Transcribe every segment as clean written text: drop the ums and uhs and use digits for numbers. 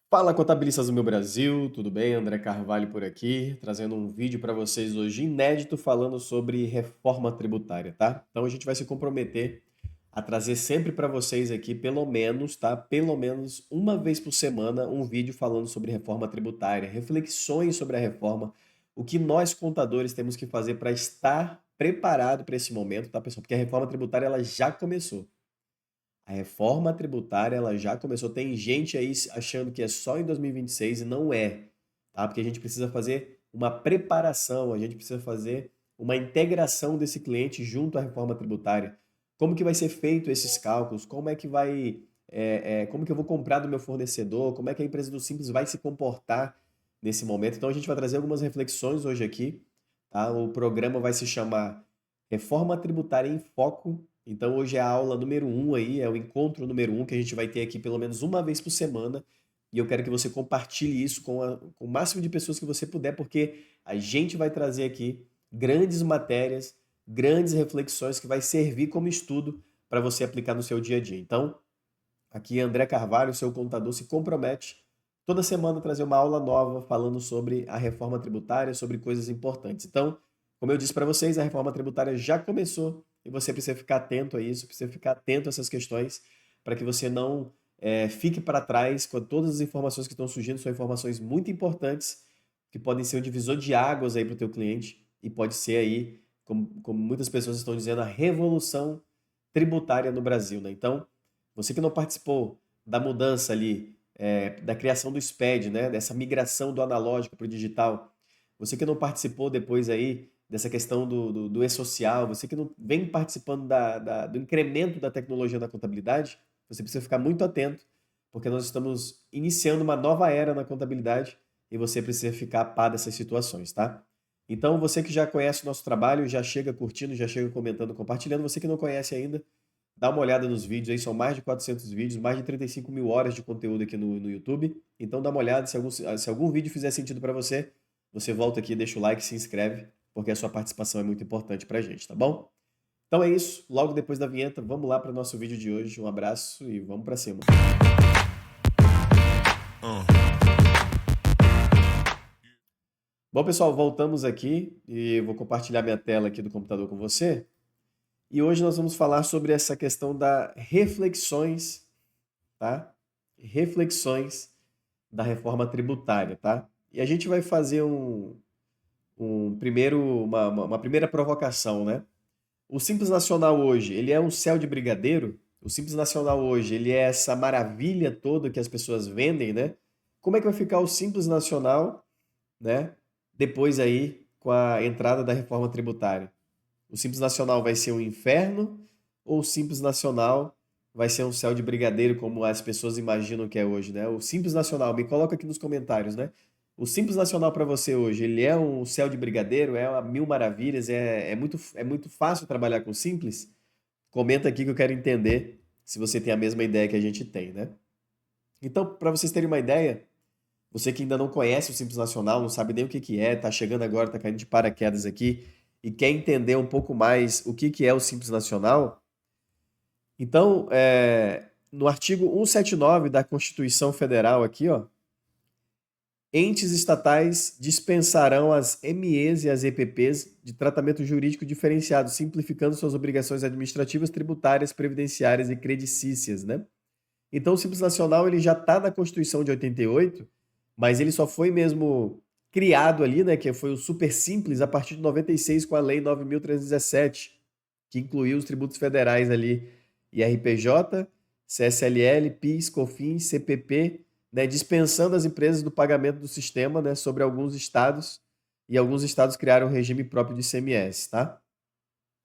Fala, contabilistas do meu Brasil, tudo bem? André Carvalho por aqui, trazendo um vídeo para vocês hoje inédito falando sobre reforma tributária, tá? Então a gente vai se comprometer a trazer sempre para vocês aqui, pelo menos, tá? Pelo menos uma vez por semana, um vídeo falando sobre reforma tributária, reflexões sobre a reforma, o que nós contadores temos que fazer para estar preparado para esse momento, tá, pessoal? Porque a reforma tributária ela já começou. A reforma tributária, ela já começou. Tem gente aí achando que é só em 2026 e não é, tá? Porque a gente precisa fazer uma preparação, a gente precisa fazer uma integração desse cliente junto à reforma tributária. Como que vai ser feito esses cálculos? Como é que vai, como que eu vou comprar do meu fornecedor? Como é que a empresa do Simples vai se comportar nesse momento? Então a gente vai trazer algumas reflexões hoje aqui, tá? O programa vai se chamar Reforma Tributária em Foco. Então hoje é a aula número um aí, é o encontro número um que a gente vai ter aqui pelo menos uma vez por semana. E eu quero que você compartilhe isso com o máximo de pessoas que você puder, porque a gente vai trazer aqui grandes matérias, grandes reflexões que vai servir como estudo para você aplicar no seu dia a dia. Então, aqui André Carvalho, seu contador, se compromete toda semana a trazer uma aula nova falando sobre a reforma tributária, sobre coisas importantes. Então, como eu disse para vocês, a reforma tributária já começou e você precisa ficar atento a isso, precisa ficar atento a essas questões para que você não fique para trás com todas as informações que estão surgindo. São informações muito importantes que podem ser um divisor de águas aí para o teu cliente e pode ser aí, como muitas pessoas estão dizendo, a revolução tributária no Brasil, né? Então, você que não participou da mudança ali, da criação do SPED, né, dessa migração do analógico para o digital, você que não participou depois aí dessa questão do e-social, você que não vem participando do incremento da tecnologia na contabilidade, você precisa ficar muito atento, porque nós estamos iniciando uma nova era na contabilidade e você precisa ficar a par dessas situações, tá? Então, você que já conhece o nosso trabalho, já chega curtindo, já chega comentando, compartilhando. Você que não conhece ainda, dá uma olhada nos vídeos aí, são mais de 400 vídeos, mais de 35 mil horas de conteúdo aqui no YouTube. Então dá uma olhada, se algum vídeo fizer sentido para você, você volta aqui, deixa o like, se inscreve, porque a sua participação é muito importante pra gente, tá bom? Então é isso, logo depois da vinheta, vamos lá para o nosso vídeo de hoje. Um abraço e vamos para cima. Bom, pessoal, voltamos aqui e eu vou compartilhar minha tela aqui do computador com você. E hoje nós vamos falar sobre essa questão da reflexões, tá? Reflexões da reforma tributária, tá? E a gente vai fazer uma primeira provocação, né? O Simples Nacional hoje, ele é um céu de brigadeiro? O Simples Nacional hoje, ele é essa maravilha toda que as pessoas vendem, né? Como é que vai ficar o Simples Nacional, né? Depois aí, com a entrada da reforma tributária? O Simples Nacional vai ser um inferno ou o Simples Nacional vai ser um céu de brigadeiro como as pessoas imaginam que é hoje, né? O Simples Nacional, me coloca aqui nos comentários, né? O Simples Nacional para você hoje, ele é um céu de brigadeiro, é uma mil maravilhas, é muito fácil trabalhar com Simples? Comenta aqui que eu quero entender se você tem a mesma ideia que a gente tem, né? Então, para vocês terem uma ideia, você que ainda não conhece o Simples Nacional, não sabe nem o que que é, tá chegando agora, tá caindo de paraquedas aqui e quer entender um pouco mais o que que é o Simples Nacional, então, no artigo 179 da Constituição Federal aqui, ó, entes estatais dispensarão as MEs e as EPPs de tratamento jurídico diferenciado, simplificando suas obrigações administrativas, tributárias, previdenciárias e credicícias, né? Então, o Simples Nacional ele já está na Constituição de 88, mas ele só foi mesmo criado ali, né, que foi o Super Simples a partir de 96 com a Lei 9.317, que incluiu os tributos federais ali, IRPJ, CSLL, PIS, COFINS, CPP, né, dispensando as empresas do pagamento do sistema, né, sobre alguns estados, e alguns estados criaram um regime próprio de ICMS, tá?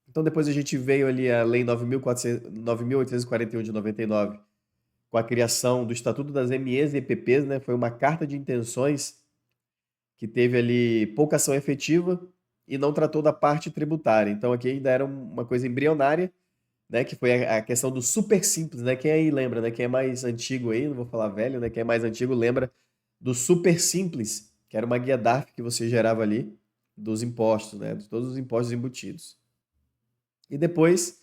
Então depois a gente veio ali a Lei 9.841 de 99, com a criação do Estatuto das MEs e EPPs, né? Foi uma carta de intenções que teve ali pouca ação efetiva e não tratou da parte tributária. Então aqui ainda era uma coisa embrionária, né? Que foi a questão do super simples, né? Quem aí lembra, né? Quem é mais antigo aí, não vou falar velho, né? Quem é mais antigo lembra do super simples, que era uma guia DARF que você gerava ali dos impostos, né? De todos os impostos embutidos. E depois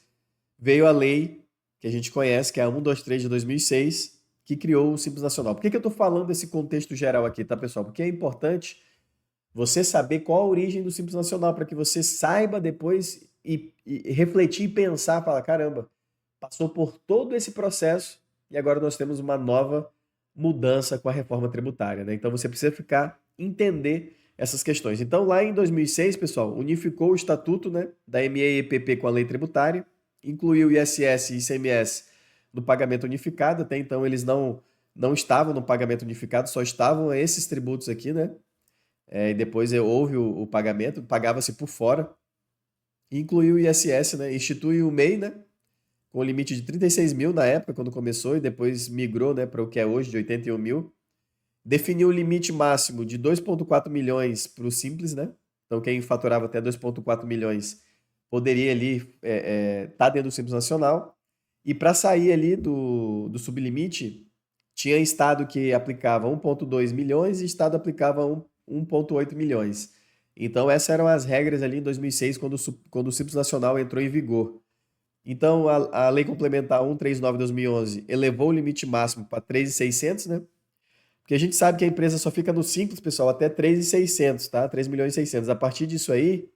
veio a lei que a gente conhece, que é a 123 de 2006, que criou o Simples Nacional. Por que eu estou falando desse contexto geral aqui, tá, pessoal? Porque é importante você saber qual a origem do Simples Nacional, para que você saiba depois e refletir e pensar, falar, caramba, passou por todo esse processo e agora nós temos uma nova mudança com a reforma tributária, né? Então você precisa entender essas questões. Então lá em 2006, pessoal, unificou o estatuto, né, da MEPP com a lei tributária, incluiu ISS e ICMS no pagamento unificado. Até então eles não estavam no pagamento unificado, só estavam esses tributos aqui, né? E depois houve o pagamento, pagava-se por fora. Incluiu o ISS, né? Institui o MEI, né? Com o limite de 36 mil na época, quando começou, e depois migrou, né, para o que é hoje, de 81 mim. Definiu o limite máximo de 2,4 milhões para o Simples, né? Então quem faturava até 2,4 milhões poderia ali tá dentro do Simples Nacional. E para sair ali do sublimite, tinha estado que aplicava 1,2 milhões e estado aplicava 1,8 milhões. Então essas eram as regras ali em 2006, quando o Simples Nacional entrou em vigor. Então a Lei Complementar 139/2011 elevou o limite máximo para 3.600, né? Porque a gente sabe que a empresa só fica no Simples, pessoal, até 3.600, tá? 3.600.000. A partir disso aí,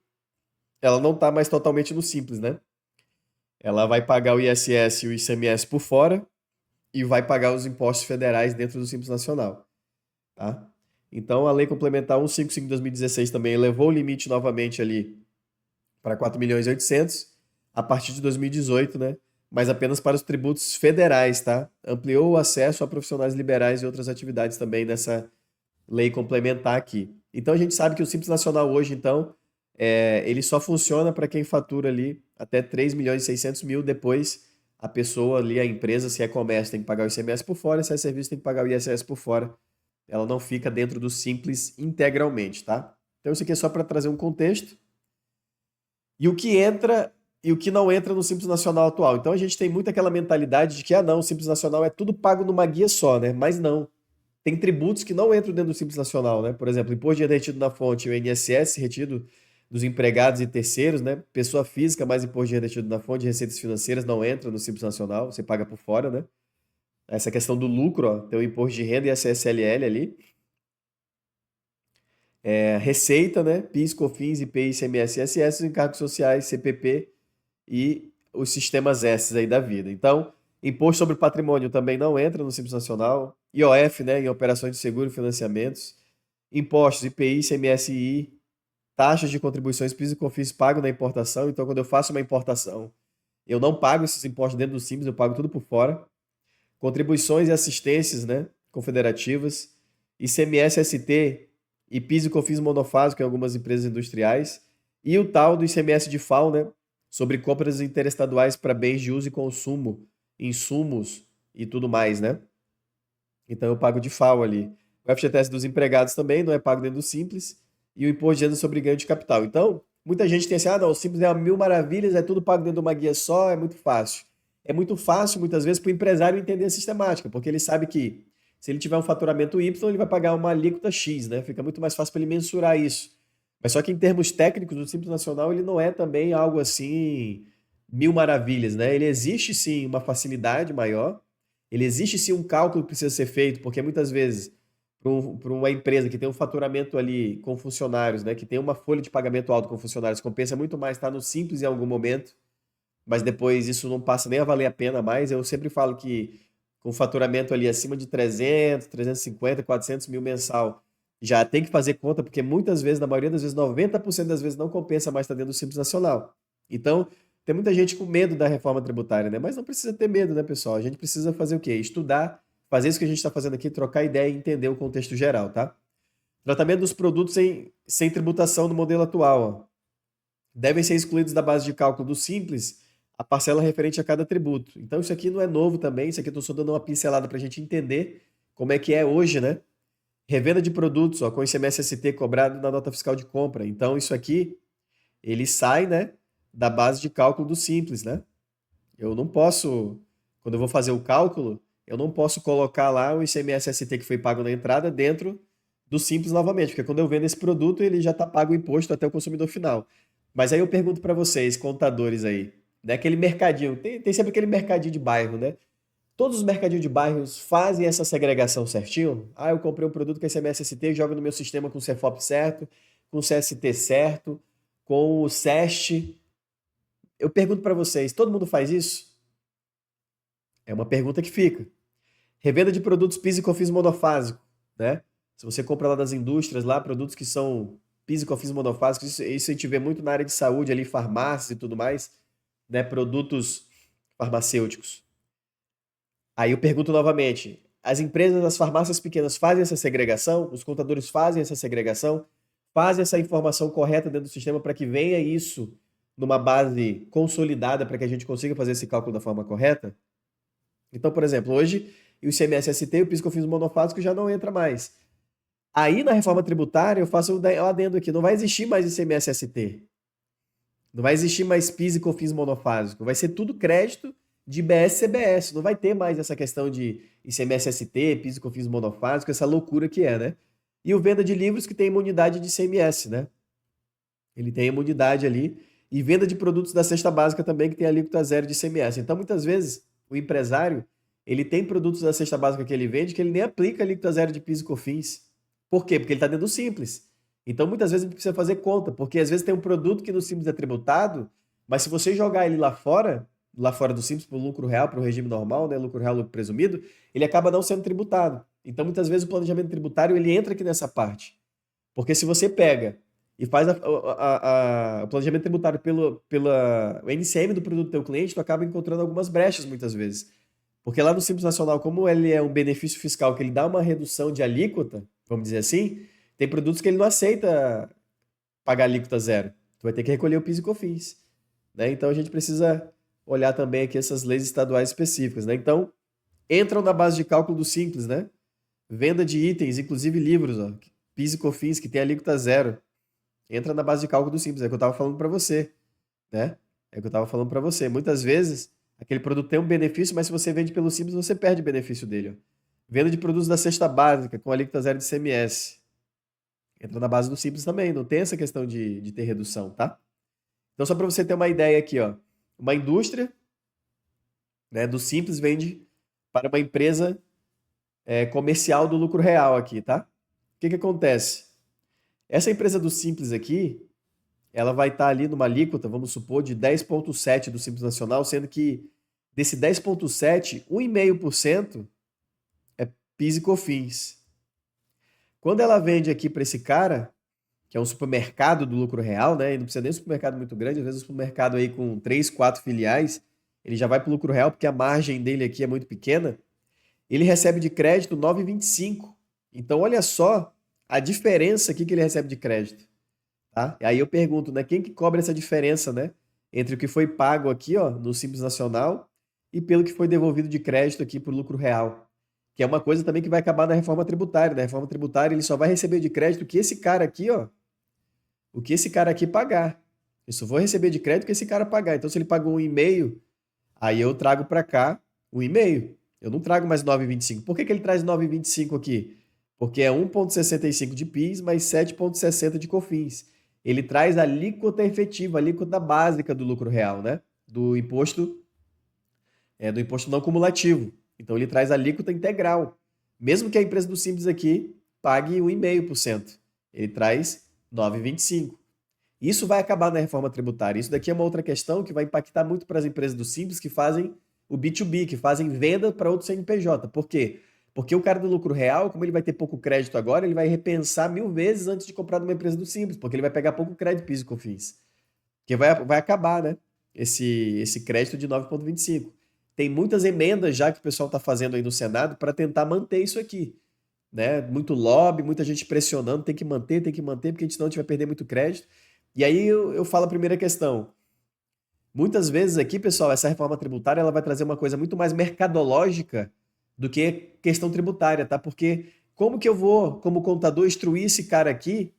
ela não está mais totalmente no Simples, né? Ela vai pagar o ISS e o ICMS por fora e vai pagar os impostos federais dentro do Simples Nacional, tá? Então, a Lei Complementar 155/2016 também elevou o limite novamente ali para 4.800.000 a partir de 2018, né? Mas apenas para os tributos federais, tá? Ampliou o acesso a profissionais liberais e outras atividades também nessa lei complementar aqui. Então a gente sabe que o Simples Nacional hoje, então, ele só funciona para quem fatura ali até 3.600.000. Depois a pessoa ali, a empresa, se é comércio, tem que pagar o ICMS por fora, se é serviço, tem que pagar o ISS por fora. Ela não fica dentro do Simples integralmente, tá? Então isso aqui é só para trazer um contexto. E o que entra e o que não entra no Simples Nacional atual. Então a gente tem muito aquela mentalidade de que, não, o Simples Nacional é tudo pago numa guia só, né? Mas não. Tem tributos que não entram dentro do Simples Nacional, né? Por exemplo, imposto de renda retido na fonte, o INSS retido dos empregados e terceiros, né? Pessoa física mais imposto de renda retido na fonte, receitas financeiras não entram no Simples Nacional, você paga por fora, né? Essa questão do lucro, ó, tem o imposto de renda e a CSLL ali. Receita, né? PIS, COFINS, IPI, ICMS, ISS, os encargos sociais, CPP e os sistemas S aí da vida. Então, imposto sobre patrimônio também não entra no Simples Nacional. IOF, né? Em operações de seguro e financiamentos. Impostos, IPI, ICMS e I. Taxas de contribuições, PIS e COFINS pago na importação. Então, quando eu faço uma importação, eu não pago esses impostos dentro do Simples, eu pago tudo por fora. Contribuições e assistências, né? Confederativas. ICMS, ST e PIS e COFINS monofásico em algumas empresas industriais. E o tal do ICMS de FAO, né? Sobre compras interestaduais para bens de uso e consumo, insumos e tudo mais, né? Então eu pago de FAO ali. O FGTS dos empregados também não é pago dentro do Simples. E o imposto de renda sobre ganho de capital. Então, muita gente tem assim, não, o Simples é uma mil maravilhas, é tudo pago dentro de uma guia só, é muito fácil. É muito fácil, muitas vezes, para o empresário entender a sistemática, porque ele sabe que se ele tiver um faturamento Y, ele vai pagar uma alíquota X, né? Fica muito mais fácil para ele mensurar isso. Mas só que em termos técnicos, o Simples Nacional ele não é também algo assim mil maravilhas, né? Ele existe sim uma facilidade maior, ele existe sim um cálculo que precisa ser feito, porque muitas vezes para uma empresa que tem um faturamento ali com funcionários, né, que tem uma folha de pagamento alta com funcionários, compensa muito mais estar no Simples em algum momento, mas depois isso não passa nem a valer a pena mais. Eu sempre falo que com faturamento ali acima de 300, 350, 400 mil mensal, já tem que fazer conta, porque muitas vezes, na maioria das vezes, 90% das vezes não compensa mais estar dentro do Simples Nacional. Então, tem muita gente com medo da reforma tributária, né? Mas não precisa ter medo, né, pessoal? A gente precisa fazer o quê? Estudar, fazer isso que a gente está fazendo aqui, trocar ideia e entender o contexto geral, tá? Tratamento dos produtos sem tributação no modelo atual, ó. Devem ser excluídos da base de cálculo do Simples a parcela referente a cada tributo. Então, isso aqui não é novo também, isso aqui eu estou só dando uma pincelada para a gente entender como é que é hoje, né? Revenda de produtos, ó, com ICMS-ST cobrado na nota fiscal de compra. Então, isso aqui, ele sai, né, da base de cálculo do Simples, né? Eu não posso, quando eu vou fazer o cálculo, eu não posso colocar lá o ICMS-ST que foi pago na entrada dentro do Simples novamente, porque quando eu vendo esse produto, ele já está pago o imposto até o consumidor final. Mas aí eu pergunto para vocês, contadores aí, né, aquele mercadinho, tem sempre aquele mercadinho de bairro, né? Todos os mercadinhos de bairros fazem essa segregação certinho? Ah, eu comprei um produto com ICMS-ST, jogo no meu sistema com o CEFOP certo, com o CST certo, com o SEST. Eu pergunto para vocês, todo mundo faz isso? É uma pergunta que fica. Revenda de produtos PIS e COFINS monofásico, né? Se você compra lá das indústrias, lá, produtos que são PIS e COFINS monofásicos, isso a gente vê muito na área de saúde, ali, farmácias e tudo mais, né? Produtos farmacêuticos. Aí eu pergunto novamente, as empresas, as farmácias pequenas fazem essa segregação? Os contadores fazem essa segregação? Fazem essa informação correta dentro do sistema para que venha isso numa base consolidada para que a gente consiga fazer esse cálculo da forma correta? Então, por exemplo, hoje o ICMS-ST e o PIS/COFINS monofásico já não entra mais. Aí na reforma tributária eu faço o adendo aqui, não vai existir mais ICMS-ST. Não vai existir mais PIS e COFINS monofásico. Vai ser tudo crédito de BS-CBS. Não vai ter mais essa questão de ICMS-ST, PIS e COFINS monofásico, essa loucura que é, né? E o venda de livros que tem imunidade de ICMS, né? Ele tem imunidade ali. E venda de produtos da cesta básica também que tem alíquota zero de ICMS. Então, muitas vezes, o empresário, ele tem produtos da cesta básica que ele vende que ele nem aplica alíquota zero de PIS e COFINS. Por quê? Porque ele está dentro do Simples. Então, muitas vezes, a gente precisa fazer conta, porque às vezes tem um produto que no Simples é tributado, mas se você jogar ele lá fora do Simples, para o lucro real, para o regime normal, né, lucro real, lucro presumido, ele acaba não sendo tributado. Então, muitas vezes, o planejamento tributário, ele entra aqui nessa parte. Porque se você pega e faz o planejamento tributário pela o NCM do produto do teu cliente, tu acaba encontrando algumas brechas, muitas vezes. Porque lá no Simples Nacional, como ele é um benefício fiscal que ele dá uma redução de alíquota, vamos dizer assim, tem produtos que ele não aceita pagar alíquota zero. Tu vai ter que recolher o PIS e COFINS, né? Então a gente precisa olhar também aqui essas leis estaduais específicas, né? Então, entram na base de cálculo do Simples, né? Venda de itens, inclusive livros, ó, PIS e COFINS, que tem alíquota zero. Entra na base de cálculo do Simples, é o que eu estava falando para você, né? É o que eu estava falando para você. Muitas vezes, aquele produto tem um benefício, mas se você vende pelo Simples, você perde o benefício dele, ó. Venda de produtos da cesta básica, com alíquota zero de ICMS. Entra na base do Simples também, não tem essa questão de ter redução, tá? Então, só para você ter uma ideia aqui, ó. Uma indústria, né, do Simples vende para uma empresa comercial do lucro real aqui, tá? O que que acontece? Essa empresa do Simples aqui, ela vai estar ali numa alíquota, vamos supor, de 10,7% do Simples Nacional, sendo que desse 10,7%, 1,5% é PIS e COFINS. Quando ela vende aqui para esse cara, que é um supermercado do lucro real, né? E não precisa nem de um supermercado muito grande, às vezes um supermercado aí com 3, 4 filiais, ele já vai para o lucro real, porque a margem dele aqui é muito pequena. Ele recebe de crédito 9,25. Então, olha só a diferença aqui que ele recebe de crédito, tá? E aí eu pergunto, né? Quem que cobra essa diferença, né? Entre o que foi pago aqui, ó, no Simples Nacional e pelo que foi devolvido de crédito aqui para o lucro real. Que é uma coisa também que vai acabar na reforma tributária. Na reforma tributária, ele só vai receber de crédito o que esse cara aqui, ó, o que esse cara aqui pagar. Eu só vou receber de crédito o que esse cara pagar. Então, se ele pagou 1,5, aí eu trago para cá 1,5. Eu não trago mais 9,25. Por que que ele traz 9,25 aqui? Porque é 1,65 de PIS mais 7,60 de COFINS. Ele traz a alíquota efetiva, a alíquota básica do lucro real, né? Do imposto não cumulativo. Então ele traz a alíquota integral. Mesmo que a empresa do Simples aqui pague 1,5%. Ele traz 9,25. Isso vai acabar na reforma tributária. Isso daqui é uma outra questão que vai impactar muito para as empresas do Simples que fazem o B2B, que fazem venda para outro CNPJ. Por quê? Porque o cara do lucro real, como ele vai ter pouco crédito agora, ele vai repensar 1.000 vezes antes de comprar numa empresa do Simples, porque ele vai pegar pouco crédito PIS e COFINS. Porque vai acabar, né? Esse crédito de 9,25. Tem muitas emendas já que o pessoal está fazendo aí no Senado para tentar manter isso aqui, né? Muito lobby, muita gente pressionando, tem que manter, porque senão a gente vai perder muito crédito. E aí eu falo a primeira questão. Muitas vezes aqui, pessoal, essa reforma tributária ela vai trazer uma coisa muito mais mercadológica do que questão tributária, tá? Porque como que eu vou, como contador, instruir esse cara aqui,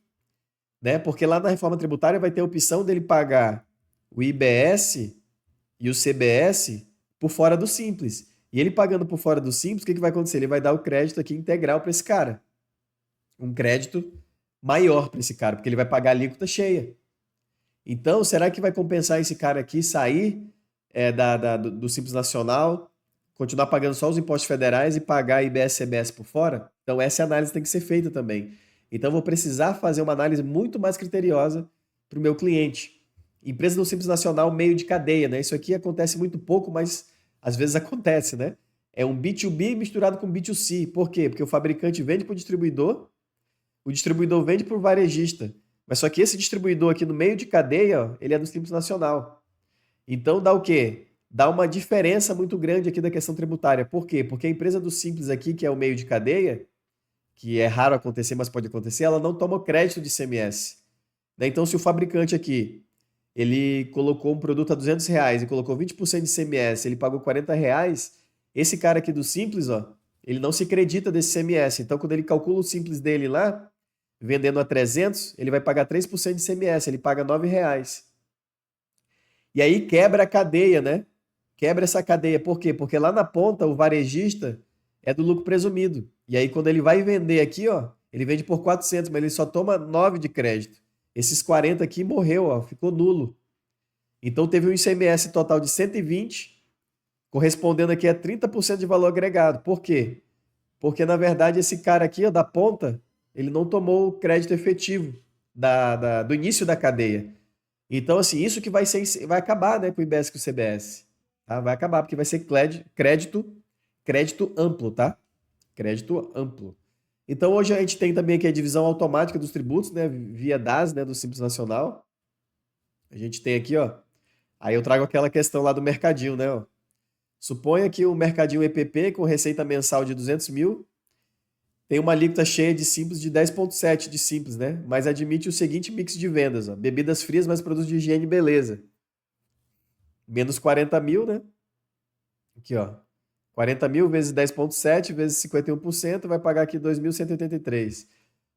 né? Porque lá na reforma tributária vai ter a opção dele pagar o IBS e o CBS por fora do Simples. E ele pagando por fora do Simples, o que que vai acontecer? Ele vai dar o crédito aqui integral para esse cara. Um crédito maior para esse cara, porque ele vai pagar a alíquota cheia. Então, será que vai compensar esse cara aqui sair do Simples Nacional, continuar pagando só os impostos federais e pagar IBS e CBS por fora? Então essa análise tem que ser feita também. Então eu vou precisar fazer uma análise muito mais criteriosa para o meu cliente. Empresa do Simples Nacional, meio de cadeia, né? Isso aqui acontece muito pouco, mas às vezes acontece, né? É um B2B misturado com B2C. Por quê? Porque o fabricante vende para o distribuidor vende para o varejista. Mas só que esse distribuidor aqui no meio de cadeia, ó, ele é do Simples Nacional. Então dá o quê? Dá uma diferença muito grande aqui da questão tributária. Por quê? Porque a empresa do Simples aqui, que é o meio de cadeia, que é raro acontecer, mas pode acontecer, ela não toma crédito de ICMS. Né? Então, se o fabricante aqui, ele colocou um produto a R$ 200 e colocou 20% de ICMS, ele pagou R$ 40, esse cara aqui do Simples, ó, ele não se acredita desse ICMS. Então, quando ele calcula o Simples dele lá, vendendo a 300, ele vai pagar 3% de ICMS, ele paga R$ 9. E aí quebra a cadeia, né? Quebra essa cadeia. Por quê? Porque lá na ponta o varejista é do lucro presumido. E aí quando ele vai vender aqui, ó, ele vende por 400, mas ele só toma 9 de crédito. Esses 40 aqui morreu, ó, ficou nulo. Então teve um ICMS total de 120, correspondendo aqui a 30% de valor agregado. Por quê? Porque na verdade esse cara aqui, ó, da ponta, ele não tomou o crédito efetivo do início da cadeia. Então, assim, isso que vai acabar, né, com o IBS e com o CBS. Tá? Vai acabar, porque vai ser crédito amplo, tá? Crédito amplo. Então, hoje a gente tem também aqui a divisão automática dos tributos, né, via DAS, né, do Simples Nacional. A gente tem aqui, ó, aí eu trago aquela questão lá do mercadinho, né, ó. Suponha que o mercadinho EPP com receita mensal de 200 mil tem uma alíquota cheia de Simples de 10,7 de Simples, né? Mas admite o seguinte mix de vendas, ó. Bebidas frias mais produtos de higiene e beleza. Menos 40 mil, né? Aqui, ó. 40 mil vezes 10,7 vezes 51% vai pagar aqui 2.183.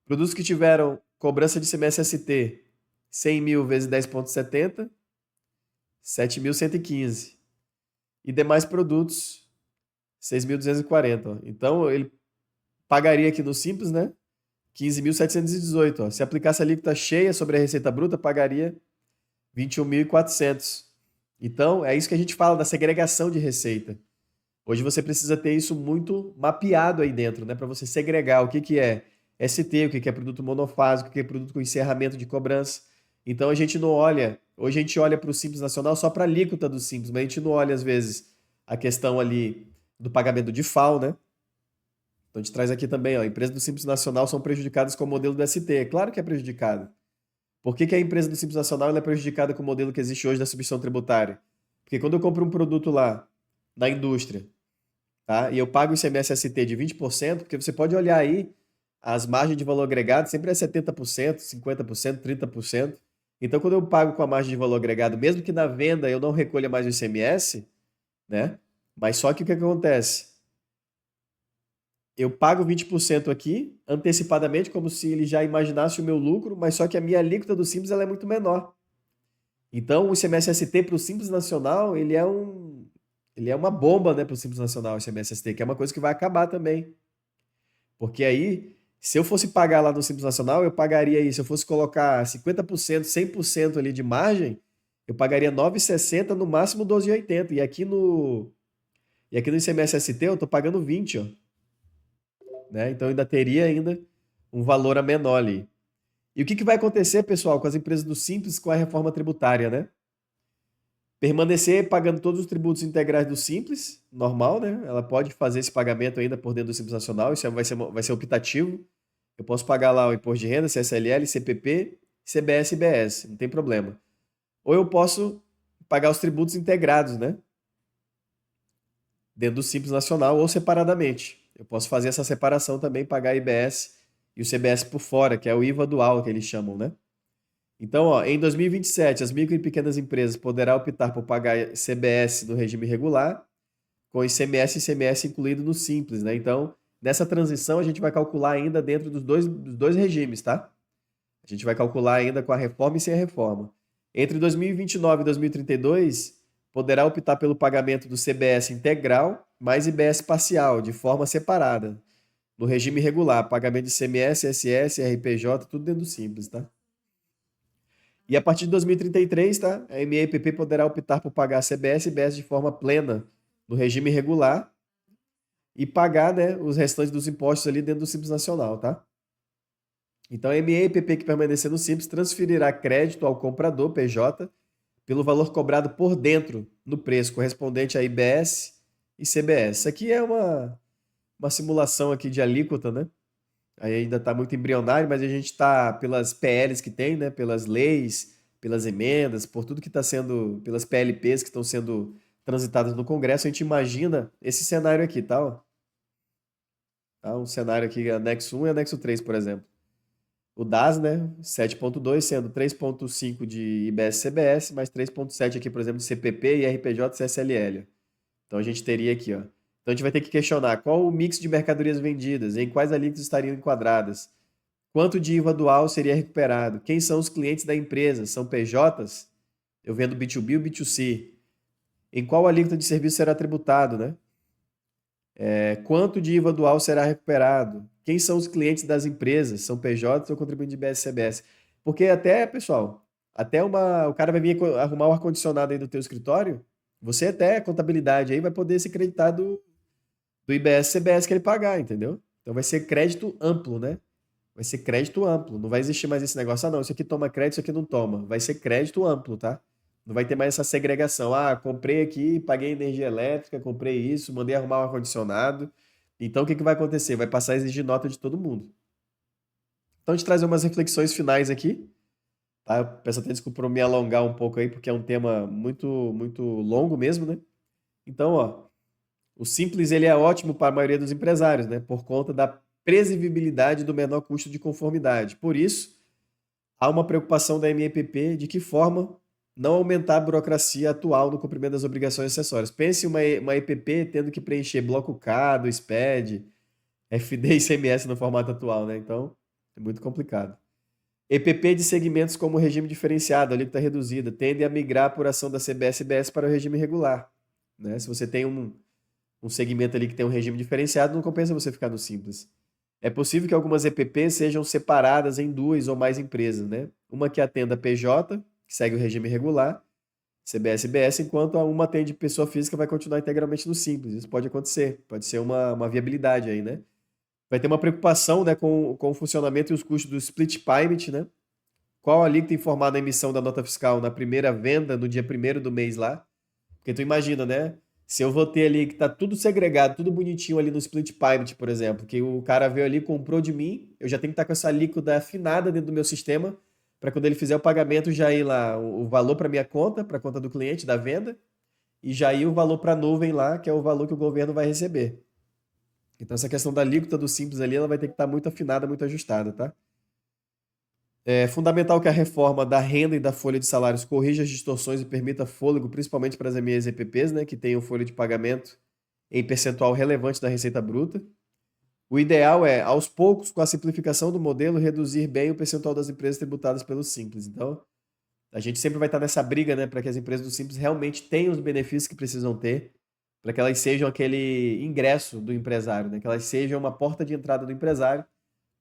Produtos que tiveram cobrança de CMS-ST, 100 mil vezes 10,70, 7.115. E demais produtos, 6.240, ó. Então, ele pagaria aqui no Simples, né? 15.718, ó. Se aplicasse a alíquota cheia sobre a receita bruta, pagaria 21.400. Então, é isso que a gente fala da segregação de receita. Hoje você precisa ter isso muito mapeado aí dentro, né? Para você segregar o que que é ST, o que que é produto monofásico, o que é produto com encerramento de cobrança. Então a gente não olha, hoje a gente olha para o Simples Nacional só para a alíquota do Simples, mas a gente não olha às vezes a questão ali do pagamento de FAO, né? Então a gente traz aqui também, ó, empresas do Simples Nacional são prejudicadas com o modelo do ST. É claro que é prejudicada. Por que que a empresa do Simples Nacional ela é prejudicada com o modelo que existe hoje da substituição tributária? Porque quando eu compro um produto lá na indústria, tá? E eu pago o ICMS-ST de 20%, porque você pode olhar aí, as margens de valor agregado sempre é 70%, 50%, 30%. Então, quando eu pago com a margem de valor agregado, mesmo que na venda eu não recolha mais o ICMS, né? Mas só que o que acontece? Eu pago 20% aqui, antecipadamente, como se ele já imaginasse o meu lucro, mas só que a minha alíquota do Simples ela é muito menor. Então, o ICMS-ST para o Simples Nacional, ele é uma bomba, né, para o Simples Nacional, o ICMS-ST, que é uma coisa que vai acabar também. Porque aí, se eu fosse pagar lá no Simples Nacional, eu pagaria aí, se eu fosse colocar 50%, 100% ali de margem, eu pagaria 9,60, no máximo 12,80. E aqui no ICMS-ST eu estou pagando 20, ó, né? Então ainda teria ainda um valor a menor ali. E o que que vai acontecer, pessoal, com as empresas do Simples com a reforma tributária, né? Permanecer pagando todos os tributos integrais do Simples, normal, né? Ela pode fazer esse pagamento ainda por dentro do Simples Nacional, isso vai ser optativo. Eu posso pagar lá o imposto de renda, CSLL, CPP, CBS e IBS, não tem problema. Ou eu posso pagar os tributos integrados, né? Dentro do Simples Nacional ou separadamente. Eu posso fazer essa separação também, pagar IBS e o CBS por fora, que é o IVA dual que eles chamam, né? Então, ó, em 2027, as micro e pequenas empresas poderão optar por pagar CBS no regime regular, com ICMS e ICMS incluído no Simples, né? Então, nessa transição, a gente vai calcular ainda dentro dos dois regimes, tá? A gente vai calcular ainda com a reforma e sem a reforma. Entre 2029 e 2032, poderá optar pelo pagamento do CBS integral mais IBS parcial, de forma separada, no regime regular, pagamento de ICMS, SS, RPJ, tudo dentro do Simples, tá? E a partir de 2033, tá? A MEPP poderá optar por pagar CBS e IBS de forma plena no regime regular e pagar, né, os restantes dos impostos ali dentro do Simples Nacional, tá? Então, a ME e PP que permanecer no Simples transferirá crédito ao comprador, PJ, pelo valor cobrado por dentro no preço correspondente a IBS e CBS. Isso aqui é uma simulação aqui de alíquota, né? Aí ainda está muito embrionário, mas a gente está, pelas PLs que tem, né? Pelas leis, pelas emendas, por tudo que está sendo, pelas PLPs que estão sendo transitadas no Congresso, a gente imagina esse cenário aqui, tá? Ó. Tá? Um cenário aqui, anexo 1 e anexo 3, por exemplo. O DAS, né? 7,2 sendo 3,5 de IBS-CBS, mais 3,7 aqui, por exemplo, de CPP, IRPJ e CSLL. Então a gente teria aqui, ó. Então a gente vai ter que questionar qual o mix de mercadorias vendidas, em quais alíquotas estariam enquadradas, quanto de IVA dual seria recuperado, quem são os clientes da empresa, são PJs? Eu vendo B2B ou B2C? Em qual alíquota de serviço será tributado, né? Quanto de IVA dual será recuperado? Quem são os clientes das empresas? São PJs ou contribuintes de IBS-CBS? Porque até, pessoal, até o cara vai vir arrumar o ar-condicionado aí do teu escritório, você até, a contabilidade aí, vai poder se creditar do IBS-CBS que ele pagar, entendeu? Então vai ser crédito amplo, né? Vai ser crédito amplo. Não vai existir mais esse negócio, ah, não, isso aqui toma crédito, isso aqui não toma. Vai ser crédito amplo, tá? Não vai ter mais essa segregação. Ah, comprei aqui, paguei energia elétrica, comprei isso, mandei arrumar o ar-condicionado. Então o que que vai acontecer? Vai passar a exigir nota de todo mundo. Então a gente traz umas reflexões finais aqui, tá? Eu peço até desculpa por me alongar um pouco aí, porque é um tema muito longo mesmo, né? Então, ó, o simples ele é ótimo para a maioria dos empresários, né? Por conta da previsibilidade do menor custo de conformidade. Por isso, há uma preocupação da MEPP de que forma não aumentar a burocracia atual no cumprimento das obrigações acessórias. Pense uma EPP tendo que preencher bloco K do SPED, FD e ICMS no formato atual, né? Então, é muito complicado. EPP de segmentos como regime diferenciado, alíquota reduzida, tende a migrar por ação da CBS-BS para o regime regular, né? Se você tem um segmento ali que tem um regime diferenciado, não compensa você ficar no simples. É possível que algumas EPPs sejam separadas em duas ou mais empresas, né? Uma que atenda PJ, que segue o regime regular, CBS e BS, enquanto a uma atende pessoa física vai continuar integralmente no simples. Isso pode acontecer, pode ser uma viabilidade aí, né? Vai ter uma preocupação, né, com o funcionamento e os custos do split payment, né? Qual alíquota informar na emissão da nota fiscal na primeira venda, no dia primeiro do mês lá? Porque tu imagina, né? Se eu vou ter ali que tá tudo segregado, tudo bonitinho ali no split payment, por exemplo, que o cara veio ali, comprou de mim, eu já tenho que estar com essa alíquota afinada dentro do meu sistema, para quando ele fizer o pagamento já ir lá o valor para minha conta, para a conta do cliente da venda, e já ir o valor para a nuvem lá, que é o valor que o governo vai receber. Então essa questão da alíquota do simples ali, ela vai ter que estar muito afinada, muito ajustada, tá? É fundamental que a reforma da renda e da folha de salários corrija as distorções e permita fôlego, principalmente para as MEs e EPPs, né, que tenham folha de pagamento em percentual relevante da receita bruta. O ideal é, aos poucos, com a simplificação do modelo, reduzir bem o percentual das empresas tributadas pelo Simples. Então, a gente sempre vai estar nessa briga, né, para que as empresas do Simples realmente tenham os benefícios que precisam ter, para que elas sejam aquele ingresso do empresário, né, que elas sejam uma porta de entrada do empresário,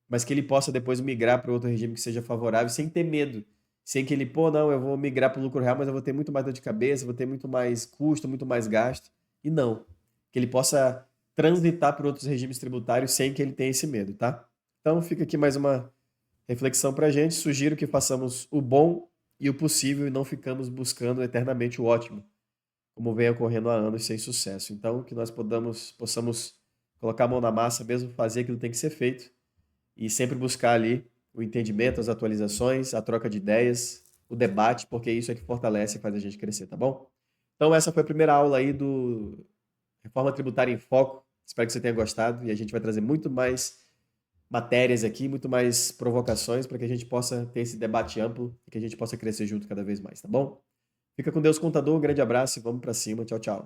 mas que ele possa depois migrar para outro regime que seja favorável, sem ter medo. Sem que ele, pô, não, eu vou migrar para o lucro real, mas eu vou ter muito mais dor de cabeça, vou ter muito mais custo, muito mais gasto. E não. Que ele possa transitar por outros regimes tributários sem que ele tenha esse medo, tá? Então fica aqui mais uma reflexão para a gente. Sugiro que façamos o bom e o possível e não ficamos buscando eternamente o ótimo, como vem ocorrendo há anos sem sucesso. Então, que nós possamos colocar a mão na massa mesmo, fazer aquilo que tem que ser feito e sempre buscar ali o entendimento, as atualizações, a troca de ideias, o debate, porque isso é que fortalece e faz a gente crescer, tá bom? Então essa foi a primeira aula aí do Reforma Tributária em Foco. Espero que você tenha gostado e a gente vai trazer muito mais matérias aqui, muito mais provocações para que a gente possa ter esse debate amplo e que a gente possa crescer junto cada vez mais, tá bom? Fica com Deus, contador. Um grande abraço e vamos para cima. Tchau, tchau.